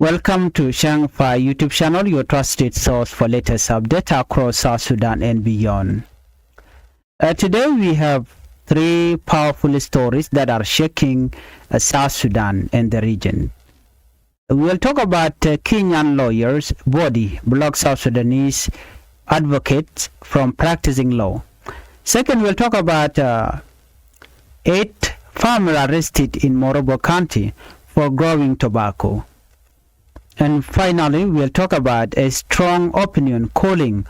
Welcome to Changfied YouTube channel, your trusted source for latest updates across South Sudan and beyond. Today we have three powerful stories that are shaking South Sudan and the region. We'll talk about Kenyan lawyers' body blocks South Sudanese advocates from practicing law. Second, we'll talk about 8 farmers arrested in Morobo County for growing tobacco. And finally, we'll talk about a strong opinion calling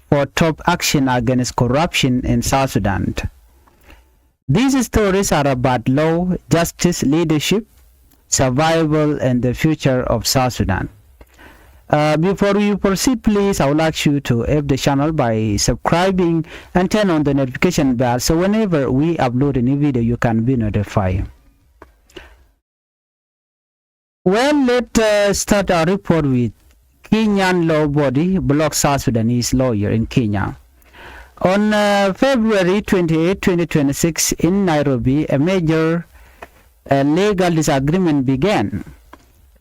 for top action against corruption in South Sudan. These stories are about law, justice, leadership, survival, and the future of South Sudan. Before we proceed, please, I would like you to help the channel by subscribing and turn on the notification bell so whenever we upload a new video, you can be notified. Well, let's start our report with Kenyan law body blocks South Sudanese lawyer in Kenya. On February 28, 2026 in Nairobi, a major legal disagreement began.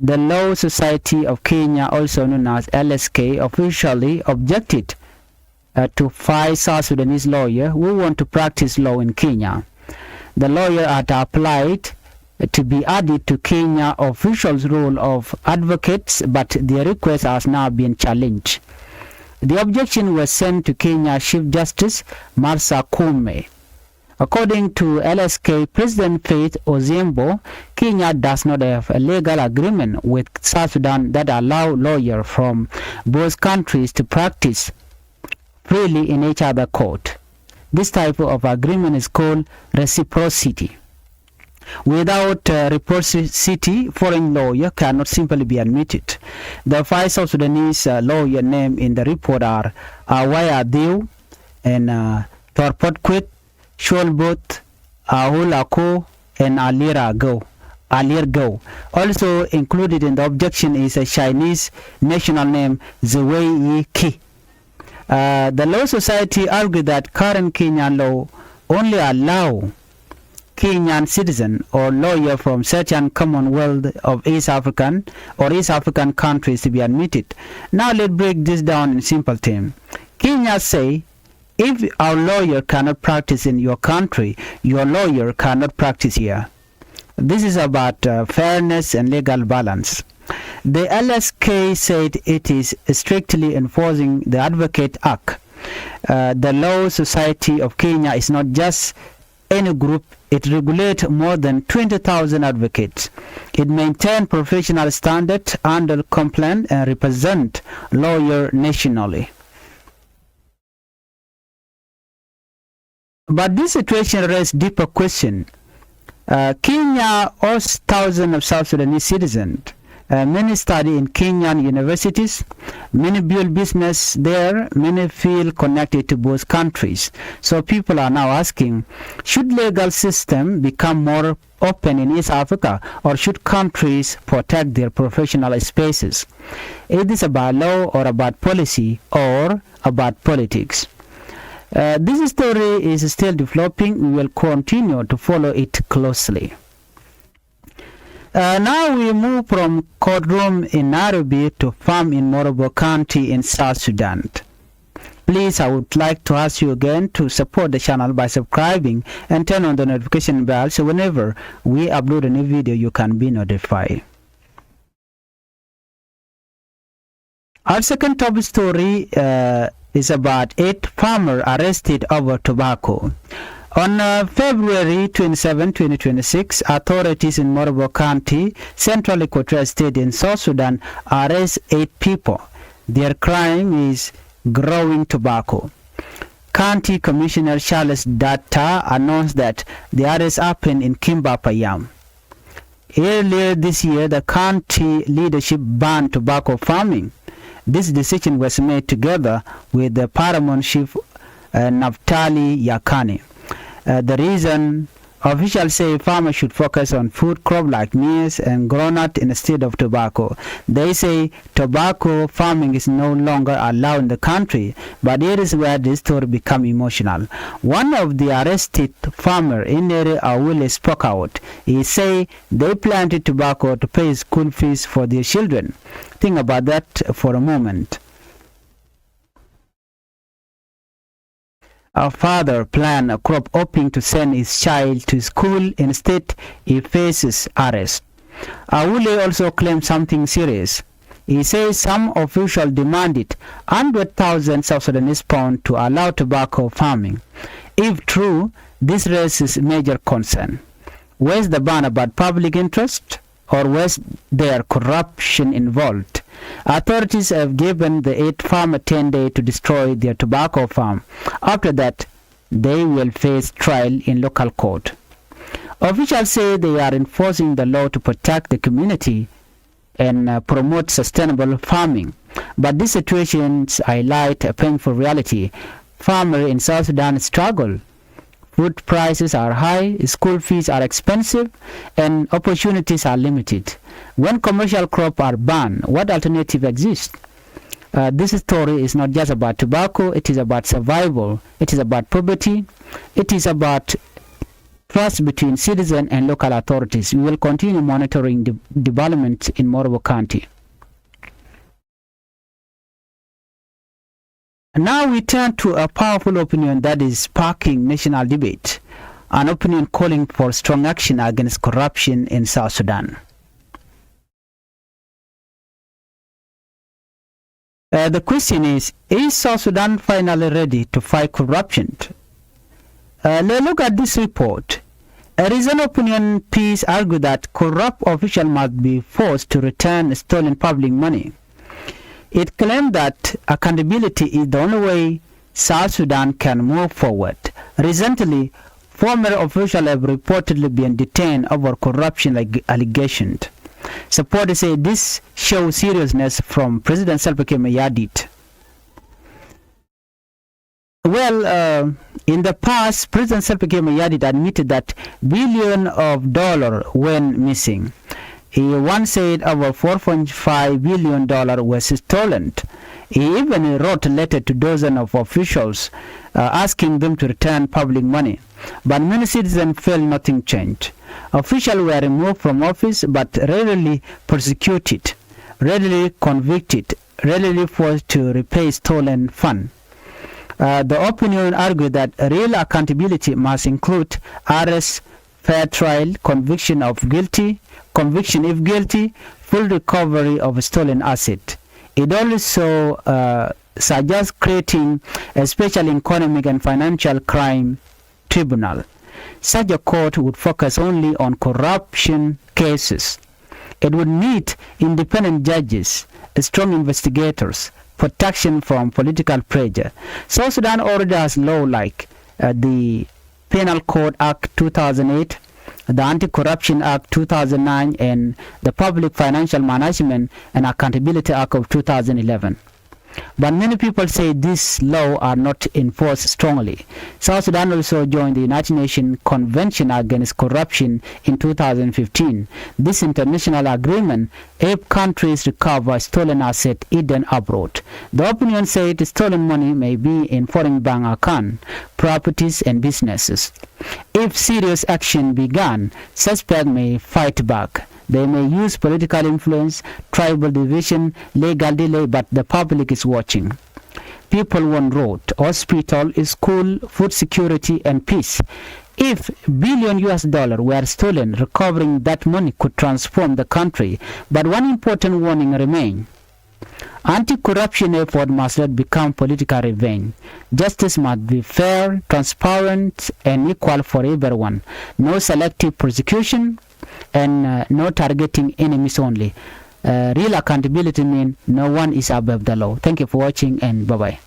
The Law Society of Kenya, also known as LSK, officially objected to 5 South Sudanese lawyers who want to practice law in Kenya. The lawyer had applied to be added to Kenya officials' role of advocates, but their request has now been challenged. The objection was sent to Kenya Chief Justice Martha Koome. According to LSK President Faith Ozembo, Kenya does not have a legal agreement with South Sudan that allow lawyers from both countries to practice freely in each other's court. This type of agreement is called reciprocity. Without reciprocity, foreign lawyer cannot simply be admitted. The 5 South Sudanese lawyer named in the report are Awaya Dew and Torpotquit, Sholbot, Ahulako, and Alir Go. Also included in the objection is a Chinese national name Zwei Yi Ki. The Law Society argued that current Kenyan law only allow Kenyan citizen or lawyer from certain Commonwealth of East African or East African countries to be admitted. Now let's break this down in simple terms. Kenya say, if our lawyer cannot practice in your country, your lawyer cannot practice here. This is about fairness and legal balance. The LSK said it is strictly enforcing the Advocate Act. The Law Society of Kenya is not just any group. It regulates more than 20,000 advocates. It maintains professional standards, handles complaints, and represents lawyers nationally. But this situation raises deeper questions. Kenya hosts thousands of South Sudanese citizens. Many study in Kenyan universities, many build business there, many feel connected to both countries. So people are now asking, should legal system become more open in East Africa, or should countries protect their professional spaces? Is this about law or about policy or about politics? This story is still developing. We will continue to follow it closely. Now we move from courtroom in Nairobi to farm in Morobo County in South Sudan. Please, I would like to ask you again to support the channel by subscribing and turn on the notification bell so whenever we upload a new video, you can be notified. Our second top story is about 8 farmers arrested over tobacco. On February 27, 2026, authorities in Morobo County, Central Equatorial State in South Sudan, arrest 8 people. Their crime is growing tobacco. County Commissioner Charles Data announced that the arrest happened in Kimbapayam. Earlier this year, the county leadership banned tobacco farming. This decision was made together with the paramount chief Naftali Yakani. The reason Officials say farmers should focus on food crops like maize and groundnut instead of tobacco. They say tobacco farming is no longer allowed in the country, but here is where this story becomes emotional. One of the arrested farmers in area Awule spoke out. He say they planted tobacco to pay school fees for their children. Think about that for a moment. A father planned a crop hoping to send his child to school. Instead, he faces arrest. Awule also claimed something serious. He says some officials demanded 100,000 South Sudanese pounds to allow tobacco farming. If true, this raises major concern. Where's the ban about public interest? Or was there corruption involved? Authorities have given the 8 farmers 10 days to destroy their tobacco farm. After that, they will face trial in local court. Officials say they are enforcing the law to protect the community and promote sustainable farming. But these situations highlight a painful reality. Farmers in South Sudan struggle. Food prices are high, school fees are expensive, and opportunities are limited. When commercial crops are banned, what alternative exists? This story is not just about tobacco, it is about survival, it is about poverty, it is about trust between citizens and local authorities. We will continue monitoring the development in Morobo County. Now we turn to a powerful opinion that is sparking national debate, an opinion calling for strong action against corruption in South Sudan. The question is South Sudan finally ready to fight corruption? Let's look at this report. A recent opinion piece argued that corrupt officials must be forced to return stolen public money. It claimed that accountability is the only way South Sudan can move forward. Recently, former officials have reportedly been detained over corruption allegations. Supporters say this shows seriousness from President Salva Kiir Mayardit. Well, in the past, President Salva Kiir Mayardit admitted that billions of dollars went missing. He once said over $4.5 billion was stolen. He even wrote a letter to dozens of officials asking them to return public money. But many citizens felt nothing changed. Officials were removed from office but rarely persecuted, rarely convicted, rarely forced to repay stolen funds. The opinion argued that real accountability must include arrest, fair trial, conviction if guilty, full recovery of stolen asset. It also suggests creating a special economic and financial crime tribunal. Such a court would focus only on corruption cases. It would meet independent judges, strong investigators, protection from political pressure. South Sudan already has law like the Penal Code Act 2008, the Anti-Corruption Act 2009, and the Public Financial Management and Accountability Act of 2011. But many people say these laws are not enforced strongly. South Sudan also joined the United Nations Convention Against Corruption in 2015. This international agreement helps countries recover stolen assets hidden abroad. The opinion said stolen money may be in foreign bank accounts, properties, and businesses. If serious action began, suspects may fight back. They may use political influence, tribal division, legal delay, but the public is watching. People want road, hospital, school, food security, and peace. If billion US dollars were stolen, recovering that money could transform the country. But one important warning remains. Anti-corruption effort must not become political revenge. Justice must be fair, transparent, and equal for everyone. No selective prosecution, and no targeting enemies only. Real accountability means no one is above the law. Thank you for watching, and bye-bye.